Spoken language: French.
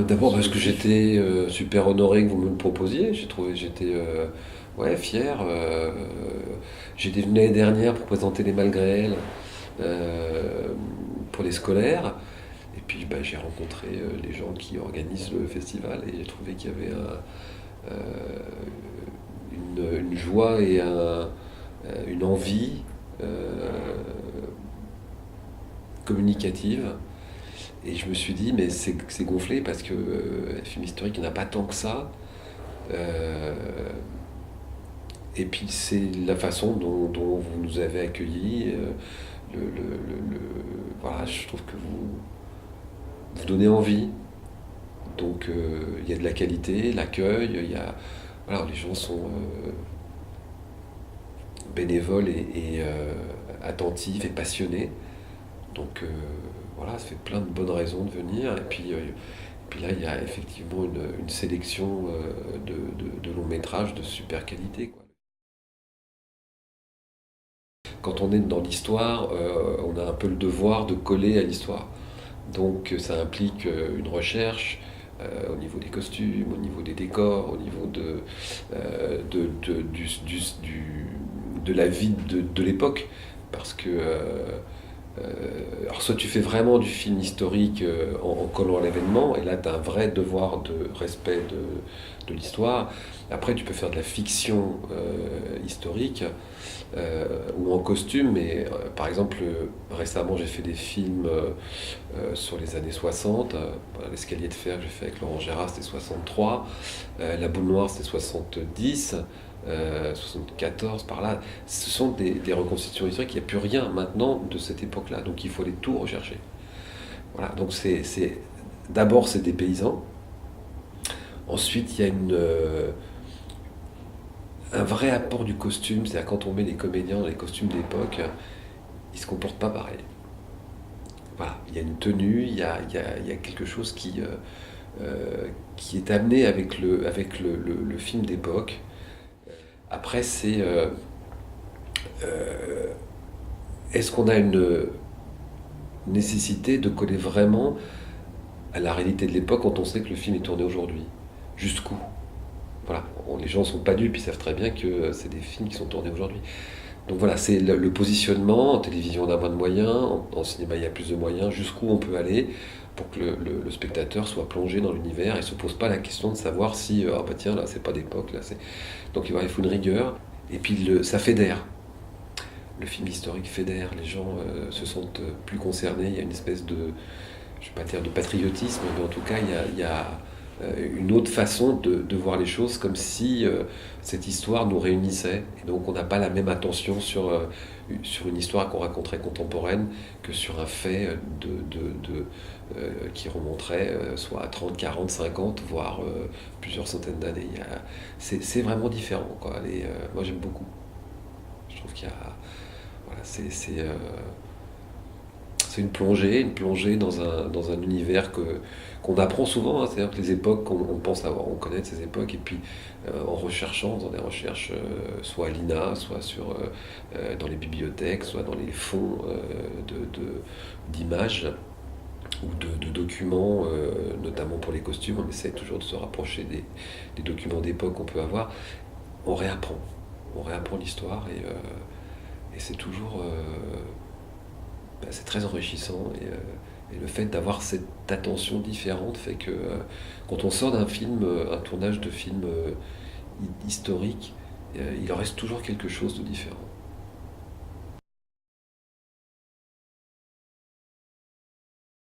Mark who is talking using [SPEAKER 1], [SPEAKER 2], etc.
[SPEAKER 1] D'abord parce que j'étais super honoré que vous me le proposiez. J'étais ouais, fier. J'étais venu l'année dernière pour présenter les Malgré Elle euh, pour les scolaires. Et puis bah, j'ai rencontré les gens qui organisent le festival et j'ai trouvé qu'il y avait une joie et une envie communicative. Et je me suis dit, mais c'est gonflé parce que le film historique, il n'y en a pas tant que ça. Euh, et puis c'est la façon dont vous nous avez accueillis. Voilà, je trouve que vous donnez envie. Donc il y a de la qualité, l'accueil, voilà, les gens sont bénévoles et attentifs et passionnés. Donc voilà, ça fait plein de bonnes raisons de venir. Et puis là, il y a effectivement une sélection de longs métrages de super qualité, quoi. Quand on est dans l'histoire, on a un peu le devoir de coller à l'histoire. Donc ça implique une recherche au niveau des costumes, au niveau des décors, au niveau de la vie de l'époque. Parce que alors soit tu fais vraiment du film historique en collant à l'événement, et là tu as un vrai devoir de respect de l'histoire. Après tu peux faire de la fiction historique ou en costume, mais par exemple récemment j'ai fait des films sur les années 60. Voilà, l'escalier de fer que j'ai fait avec Laurent Gérard c'était 63, la boule noire c'était 70. 74 par là, ce sont des reconstitutions historiques, il n'y a plus rien maintenant de cette époque-là, donc il faut aller tout rechercher. Voilà, donc d'abord c'est des paysans, ensuite il y a un vrai apport du costume, c'est-à-dire quand on met les comédiens dans les costumes d'époque, ils ne se comportent pas pareil. Voilà, il y a une tenue, il y a quelque chose qui est amené avec le film d'époque. Après, c'est est-ce qu'on a une nécessité de coller vraiment à la réalité de l'époque quand on sait que le film est tourné aujourd'hui? Jusqu'où? Voilà, les gens ne sont pas dupes, ils savent très bien que c'est des films qui sont tournés aujourd'hui. Donc voilà, c'est le positionnement. En télévision, on a moins de moyens, en cinéma, il y a plus de moyens. Jusqu'où on peut aller pour que le spectateur soit plongé dans l'univers et ne se pose pas la question de savoir si, ah bah tiens, là, c'est pas d'époque, là, c'est. Donc il faut une rigueur. Et puis ça fédère. Le film historique fédère. Les gens se sentent plus concernés. Il y a une espèce de, je ne vais pas dire de patriotisme, mais en tout cas, il y a une autre façon de voir les choses, comme si cette histoire nous réunissait. Et donc on n'a pas la même attention sur une histoire qu'on raconterait contemporaine que sur un fait qui remonterait soit à 30, 40, 50, voire plusieurs centaines d'années. C'est vraiment différent, quoi. Moi j'aime beaucoup. Je trouve qu'il y a. Voilà, c'est une plongée dans un univers qu'on apprend souvent, hein. C'est-à-dire que les époques, on pense on connaît ces époques, et puis en recherchant, dans des recherches, soit à l'INA, soit dans les bibliothèques, soit dans les fonds d'images ou de documents, notamment pour les costumes, on essaie toujours de se rapprocher des documents d'époque qu'on peut avoir. On réapprend, on réapprend l'histoire et c'est toujours c'est très enrichissant et le fait d'avoir cette attention différente fait que quand on sort d'un film, un tournage de film historique, il en reste toujours quelque chose de différent.